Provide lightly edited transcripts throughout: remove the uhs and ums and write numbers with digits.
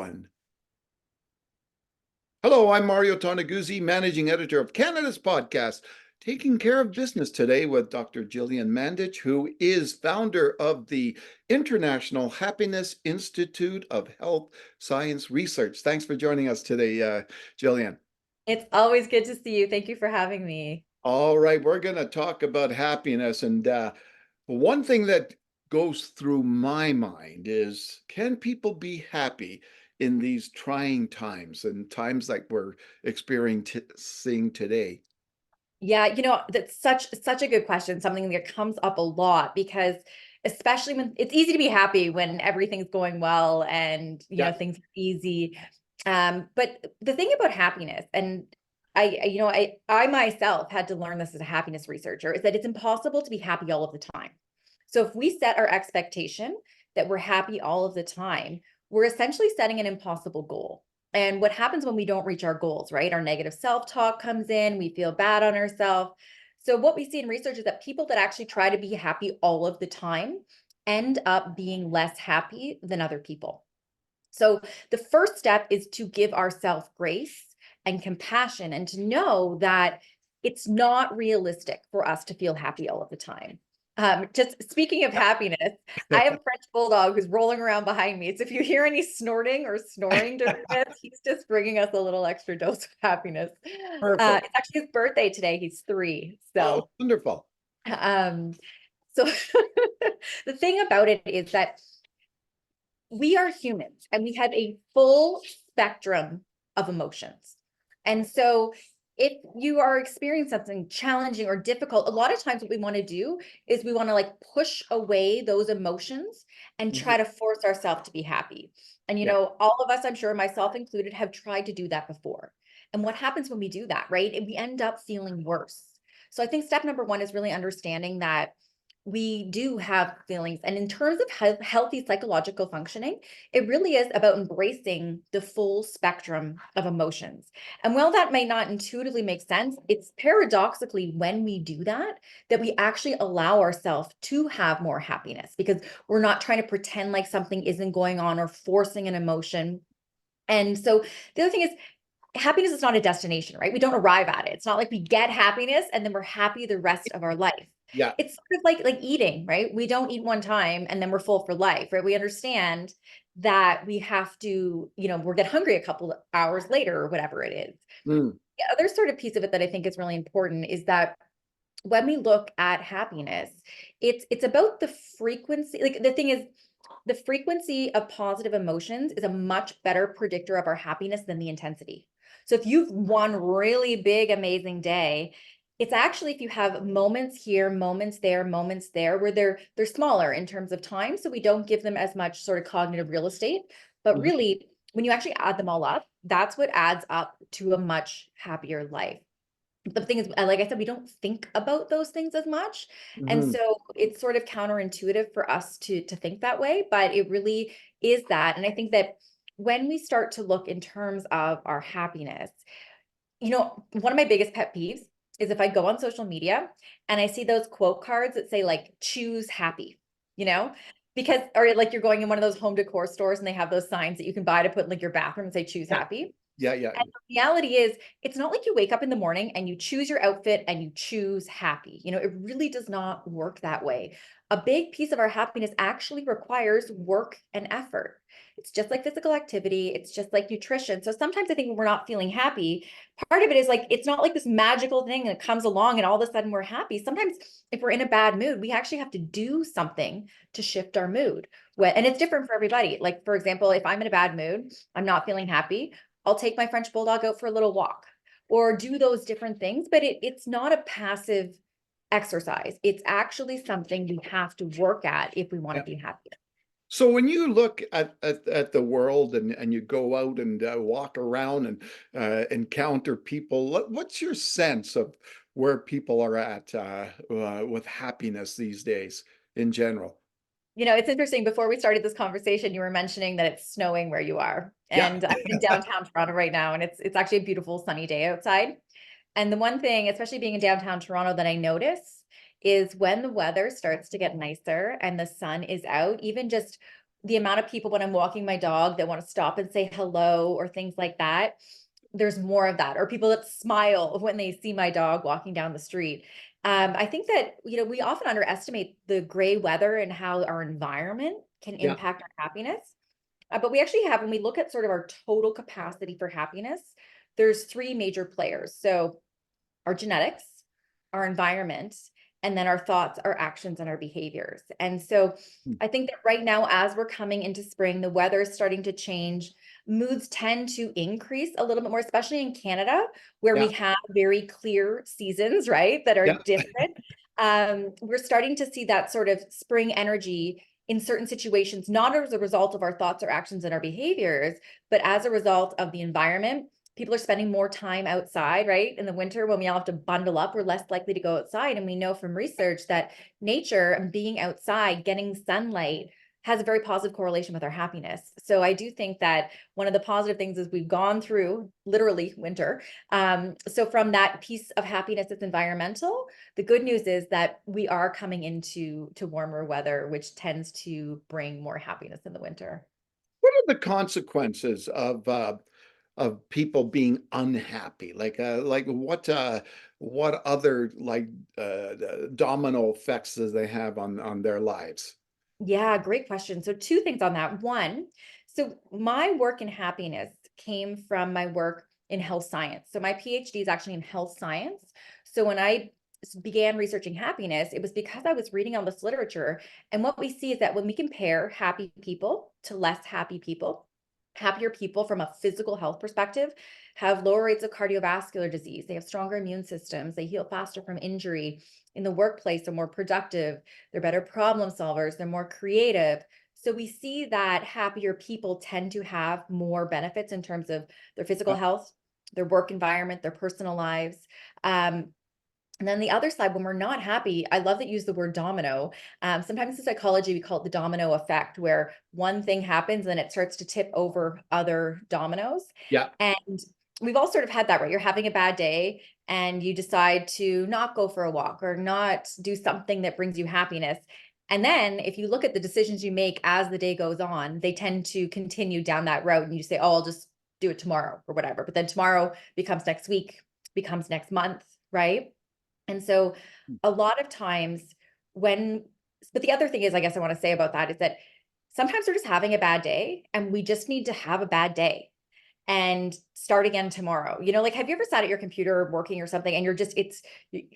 One. Hello, I'm Mario Toneguzzi, managing editor of Canada's podcast, Taking Care of Business today with Dr. Gillian Mandich, who is founder of the International Happiness Institute of Health Science Research. Thanks for joining us today, Gillian. It's always good to see you. Thank you for having me. All right, we're going to talk about happiness. And one thing that goes through my mind is, can people be happy in these trying times and times like we're experiencing today? Yeah, that's such a good question, something that comes up a lot because especially when it's easy to be happy when everything's going well and Yeah. things are easy. But the thing about happiness, and I myself had to learn this as a happiness researcher, is that it's impossible to be happy all of the time. So if we set our expectation that we're happy all of the time, we're essentially setting an impossible goal. And what happens when we don't reach our goals, right? Our negative self-talk comes in, we feel bad on ourselves. So what we see in research is that people that actually try to be happy all of the time end up being less happy than other people. So the first step is to give ourselves grace and compassion and to know that it's not realistic for us to feel happy all of the time. Just speaking of happiness, I have a French bulldog who's rolling around behind me. So if you hear any snorting or snoring during this, he's just bringing us a little extra dose of happiness. Perfect. It's actually his birthday today. He's 3. Oh, So, wonderful. um, so the thing about it is that we are humans and we have a full spectrum of emotions. And so if you are experiencing something challenging or difficult, a lot of times what we want to do is we want to like push away those emotions and Mhm. try to force ourselves to be happy. And Yeah. all of us, I'm sure myself included, have tried to do that before. And what happens when we do that, right? And we end up feeling worse. So I think step number 1 is really understanding that we do have feelings. And in terms of healthy psychological functioning, it really is about embracing the full spectrum of emotions. And while that may not intuitively make sense, it's paradoxically when we do that, that we actually allow ourselves to have more happiness because we're not trying to pretend like something isn't going on or forcing an emotion. And so the other thing is, happiness is not a destination, right? We don't arrive at it. It's not like we get happiness and then we're happy the rest of our life. Yeah. It's sort of like eating, right? We don't eat one time and then we're full for life, right? We understand that we have to, we'll get hungry a couple of hours later or whatever it is. Mm. The other sort of piece of it that I think is really important is that when we look at happiness, it's about the frequency. Like the thing is, the frequency of positive emotions is a much better predictor of our happiness than the intensity. So if you've one really big, amazing day, it's actually if you have moments here, moments there, where they're smaller in terms of time. So we don't give them as much sort of cognitive real estate. But Mhm. really, when you actually add them all up, that's what adds up to a much happier life. The thing is, like I said, we don't think about those things as much. And Mhm. so it's sort of counterintuitive for us to think that way, but it really is that. And I think that when we start to look in terms of our happiness, one of my biggest pet peeves is if I go on social media and I see those quote cards that say like, choose happy, you know, because, or like you're going in one of those home decor stores and they have those signs that you can buy to put in like your bathroom and say, choose Yeah. happy. Yeah. Yeah. And the reality is, it's not like you wake up in the morning and you choose your outfit and you choose happy. It really does not work that way. A big piece of our happiness actually requires work and effort. It's just like physical activity, it's just like nutrition. So sometimes I think when we're not feeling happy, part of it is like, it's not like this magical thing that comes along and all of a sudden we're happy. Sometimes if we're in a bad mood, we actually have to do something to shift our mood. And it's different for everybody. Like, for example, if I'm in a bad mood, I'm not feeling happy, I'll take my French bulldog out for a little walk or do those different things, but it's not a passive exercise. It's actually something we have to work at if we want to Yeah. be happy. So when you look at the world and you go out and walk around and encounter people, what's your sense of where people are at with happiness these days in general? It's interesting. Before we started this conversation, you were mentioning that it's snowing where you are. Yeah. And I'm in downtown Toronto right now, and it's actually a beautiful sunny day outside. And the one thing, especially being in downtown Toronto, that I notice is when the weather starts to get nicer and the sun is out, even just the amount of people when I'm walking my dog that want to stop and say hello or things like that, there's more of that, or people that smile when they see my dog walking down the street. I think that, we often underestimate the gray weather and how our environment can Yeah. impact our happiness. But we actually have, when we look at sort of our total capacity for happiness, there's three major players. So our genetics, our environment, and then our thoughts, our actions, and our behaviors. And so Hmm. I think that right now, as we're coming into spring, the weather is starting to change. Moods tend to increase a little bit more, especially in Canada, where we Yeah. have very clear seasons, right, that are Yeah. different. We're starting to see that sort of spring energy in certain situations, not as a result of our thoughts or actions and our behaviors, but as a result of the environment. People are spending more time outside, right? In the winter, when we all have to bundle up, we're less likely to go outside. And we know from research that nature and being outside, getting sunlight, has a very positive correlation with our happiness. So I do think that one of the positive things is we've gone through literally winter. So from that piece of happiness that's environmental, the good news is that we are coming into warmer weather, which tends to bring more happiness in the winter. What are the consequences of people being unhappy? Like what other domino effects does they have on their lives? Yeah, great question. So two things on that. One, so my work in happiness came from my work in health science. So my PhD is actually in health science. So when I began researching happiness, it was because I was reading all this literature. And what we see is that when we compare happy people to less happy people, happier people from a physical health perspective have lower rates of cardiovascular disease. They have stronger immune systems. They heal faster from injury. In the workplace, they're more productive. They're better problem solvers. They're more creative. So we see that happier people tend to have more benefits in terms of their physical Yeah. health, their work environment, their personal lives. Um, and then the other side, when we're not happy, I love that you use the word domino. Sometimes in psychology, we call it the domino effect, where one thing happens and it starts to tip over other dominoes. Yeah. And we've all sort of had that, right? You're having a bad day and you decide to not go for a walk or not do something that brings you happiness. And then if you look at the decisions you make as the day goes on, they tend to continue down that route and you say, oh, I'll just do it tomorrow or whatever. But then tomorrow becomes next week, becomes next month, right? And so a lot of times but the other thing is, I guess I want to say about that is that sometimes we're just having a bad day and we just need to have a bad day and start again tomorrow. Like, have you ever sat at your computer working or something and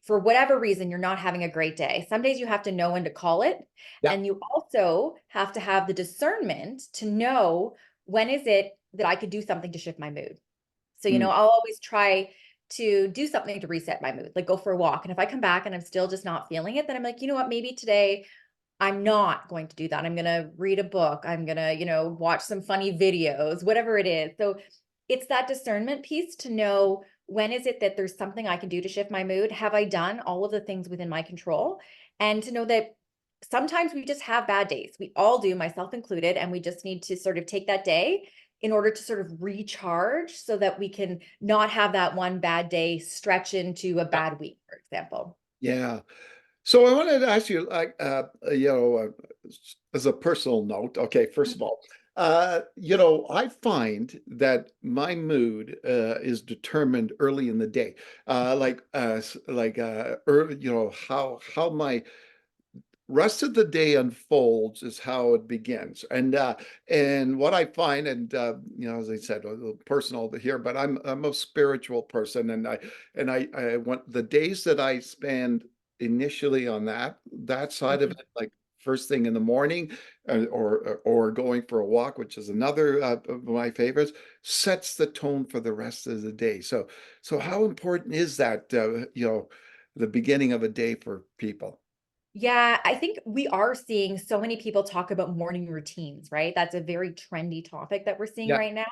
for whatever reason, you're not having a great day? Some days you have to know when to call it. Yeah. And you also have to have the discernment to know when is it that I could do something to shift my mood. So, Mm. I'll always try to do something to reset my mood, like go for a walk. And if I come back and I'm still just not feeling it, then I'm like, you know what, maybe today I'm not going to do that. I'm going to read a book. I'm going to, watch some funny videos, whatever it is. So it's that discernment piece to know, when is it that there's something I can do to shift my mood? Have I done all of the things within my control? And to know that sometimes we just have bad days. We all do, myself included. And we just need to sort of take that day in order to sort of recharge so that we can not have that one bad day stretch into a Yeah. bad week, for example. Yeah. So I wanted to ask you, as a personal note. Okay, first of all, I find that my mood is determined early in the day. Early, how my rest of the day unfolds is how it begins. And what I find, and as I said, a little personal here, but I'm a spiritual person, and I want the days that I spend initially on that side of Mhm. it, like first thing in the morning, or going for a walk, which is another of my favorites, sets the tone for the rest of the day. So how important is that? The beginning of a day for people? Yeah, I think we are seeing so many people talk about morning routines, right? That's a very trendy topic that we're seeing Yeah. right now.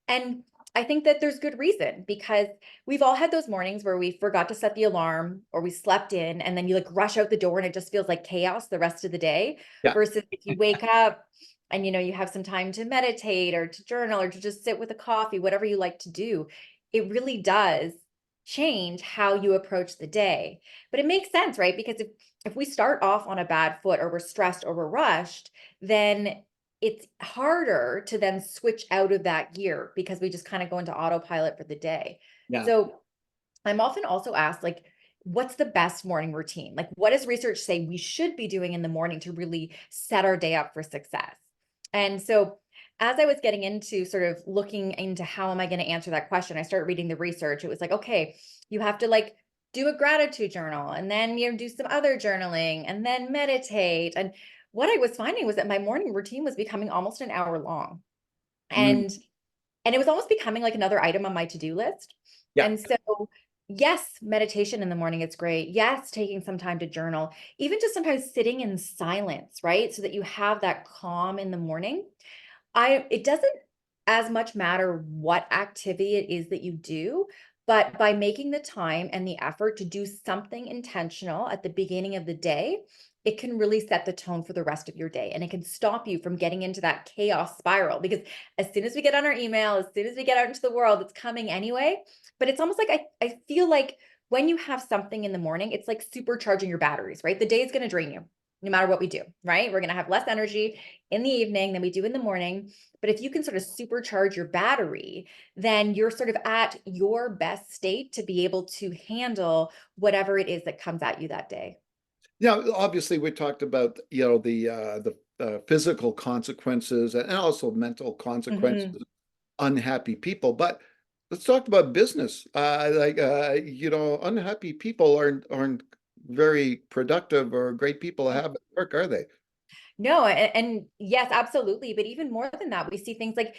And I think that there's good reason, because we've all had those mornings where we forgot to set the alarm or we slept in and then you like rush out the door and it just feels like chaos the rest of the day, Yeah. versus if you wake up and you have some time to meditate or to journal or to just sit with a coffee, whatever you like to do, it really does change how you approach the day. But it makes sense, right? Because if we start off on a bad foot or we're stressed or we're rushed, then it's harder to then switch out of that gear because we just kind of go into autopilot for the day. Yeah. So I'm often also asked, like, what's the best morning routine? Like, what does research say we should be doing in the morning to really set our day up for success? And so, as I was getting into sort of looking into how am I going to answer that question, I started reading the research. It was like, okay, you have to like do a gratitude journal and then you do some other journaling and then meditate. And what I was finding was that my morning routine was becoming almost an hour long. Mm. And it was almost becoming like another item on my to-do list. Yeah. And so, yes, meditation in the morning, it's great. Yes, taking some time to journal, even just sometimes sitting in silence, right? So that you have that calm in the morning. It doesn't as much matter what activity it is that you do, but by making the time and the effort to do something intentional at the beginning of the day, it can really set the tone for the rest of your day. And it can stop you from getting into that chaos spiral because as soon as we get on our email, as soon as we get out into the world, it's coming anyway. But it's almost like I feel like when you have something in the morning, it's like supercharging your batteries, right? The day is going to drain you no matter what we do, right? We're going to have less energy in the evening than we do in the morning. But if you can sort of supercharge your battery, then you're sort of at your best state to be able to handle whatever it is that comes at you that day. Yeah, obviously we talked about, the physical consequences and also mental consequences Mhm. of unhappy people, but let's talk about business. Unhappy people aren't very productive or great people to have at work, are they? No, and yes, absolutely. But even more than that, we see things like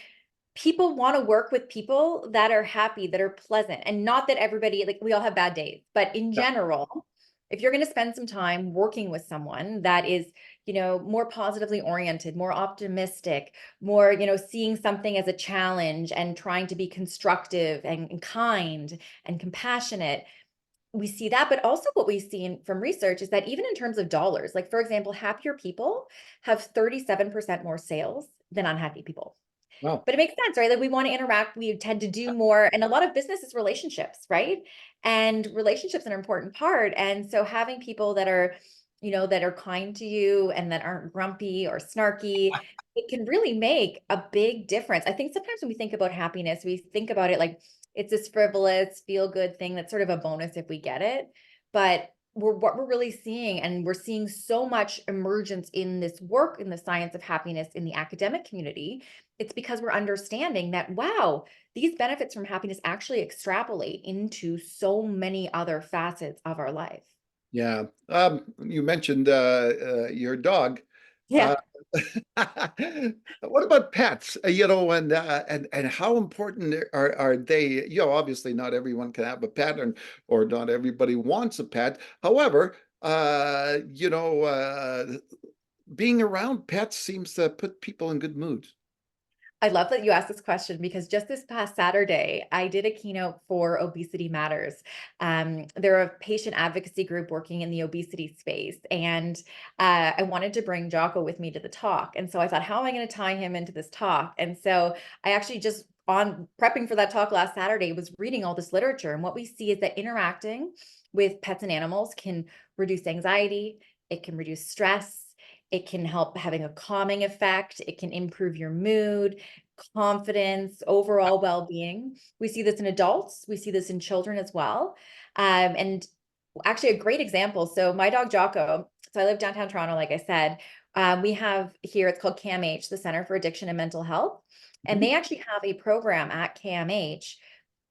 people want to work with people that are happy, that are pleasant, and not that everybody, like we all have bad days, but in Yeah. general, if you're going to spend some time working with someone that is, more positively oriented, more optimistic, more, seeing something as a challenge and trying to be constructive and kind and compassionate, we see that. But also what we've seen from research is that even in terms of dollars, like for example, happier people have 37% more sales than unhappy people. Wow. But it makes sense, right? Like we want to interact, we tend to do more. And a lot of business is relationships, right? And relationships are an important part. And so having people that are, that are kind to you and that aren't grumpy or snarky, it can really make a big difference. I think sometimes when we think about happiness, we think about it like it's this frivolous, feel good thing that's sort of a bonus if we get it. But what we're really seeing, and we're seeing so much emergence in this work in the science of happiness in the academic community, it's because we're understanding that, wow, these benefits from happiness actually extrapolate into so many other facets of our life. Yeah. You mentioned your dog. Uh, Yeah. what about pets? And how important are they? Obviously not everyone can have a pet, or not everybody wants a pet. However, being around pets seems to put people in good moods. I love that you asked this question because just this past Saturday, I did a keynote for Obesity Matters. They're a patient advocacy group working in the obesity space. And I wanted to bring Jocko with me to the talk. And so I thought, how am I going to tie him into this talk? And so I actually just on prepping for that talk last Saturday was reading all this literature. And what we see is that interacting with pets and animals can reduce anxiety, it can reduce stress. It can help having a calming effect. It can improve your mood, confidence, overall well-being. We see this in adults. We see this in children as well. And actually a great example. So my dog Jocko, so I live downtown Toronto, like I said, we have here, it's called CAMH, the Center for Addiction and Mental Health. And Mhm. they actually have a program at CAMH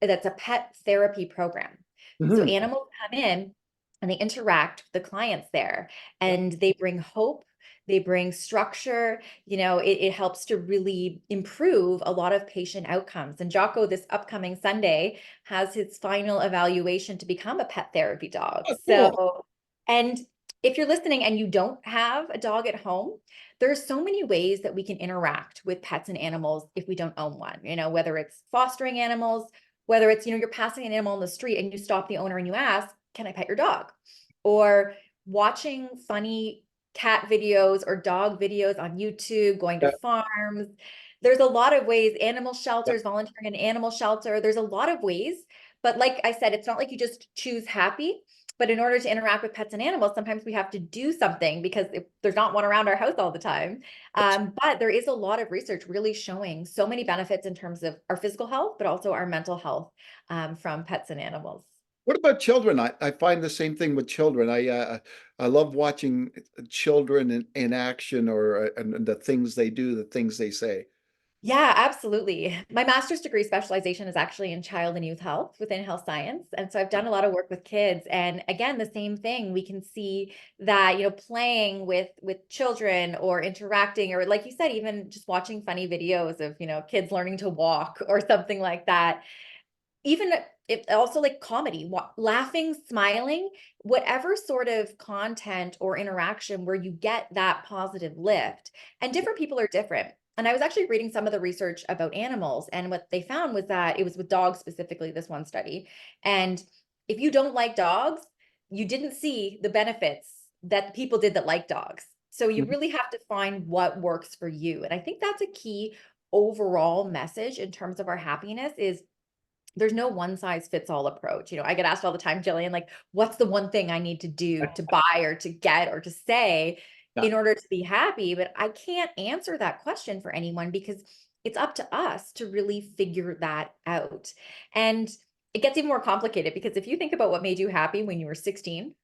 that's a pet therapy program. So Mhm. animals come in and they interact with the clients there and they bring hope, they bring structure, it helps to really improve a lot of patient outcomes. And Jocko, this upcoming Sunday, has his final evaluation to become a pet therapy dog. Oh, cool. So, and if you're listening and you don't have a dog at home, there's so many ways that we can interact with pets and animals if we don't own one, whether it's fostering animals, whether it's, you're passing an animal on the street and you stop the owner and you ask, can I pet your dog? Or watching funny cat videos or dog videos on YouTube, going to Yeah, farms. There's a lot of ways, animal yeah, shelters, volunteering in an animal shelter. There's a lot of ways. But like I said, it's not like you just choose happy. But in order to interact with pets and animals, sometimes we have to do something because there's not one around our house all the time. But there is a lot of research really showing so many benefits in terms of our physical health, but also our mental health from pets and animals. What about children? I find the same thing with children. I love watching children in action, or and the things they do, the things they say. Yeah, absolutely. My master's degree specialization is actually in child and youth health within health science. And so I've done a lot of work with kids. And again, the same thing, we can see that, playing with children or interacting, or like you said, even just watching funny videos of, kids learning to walk or something like that. Even if also like comedy, laughing, smiling, whatever sort of content or interaction where you get that positive lift. And different people are different. And I was actually reading some of the research about animals, and what they found was that it was with dogs specifically, this one study. And if you don't like dogs, you didn't see the benefits that people did that like dogs. So you Mhm. really have to find what works for you. And I think that's a key overall message in terms of our happiness is there's no one size fits all approach. I get asked all the time, Jillian, like, what's the one thing I need to do to buy or to get or to say Yeah. in order to be happy? But I can't answer that question for anyone because it's up to us to really figure that out. And it gets even more complicated because if you think about what made you happy when you were 16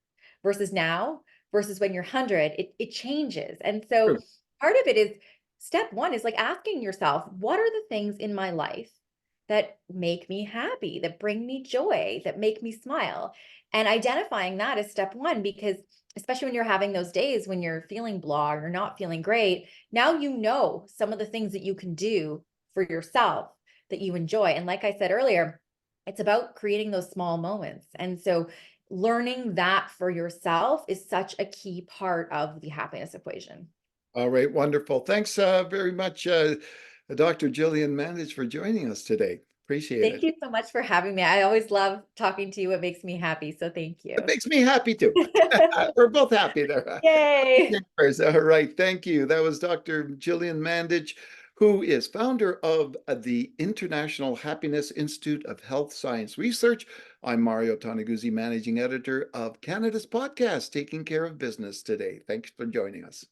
versus now versus when you're 100, it changes. And so True. part of it is step one is like asking yourself, what are the things in my life that make me happy, that bring me joy, that make me smile? And identifying that is step one, because especially when you're having those days when you're feeling blah or not feeling great, now you know some of the things that you can do for yourself that you enjoy. And like I said earlier, it's about creating those small moments. And so learning that for yourself is such a key part of the happiness equation. All right, wonderful. Thanks very much, Dr. Gillian Mandich, for joining us today. Appreciate Thank it. you so much for having me. I always love talking to you. It makes me happy. So thank It you. makes me happy too. We're both happy there. Yay. All right, thank you. That was Dr. Gillian Mandich, who is founder of the International Happiness Institute of Health Science Research. I'm Mario Toneguzzi, managing editor of Canada's podcast, Taking Care of Business Today. Thanks for joining us.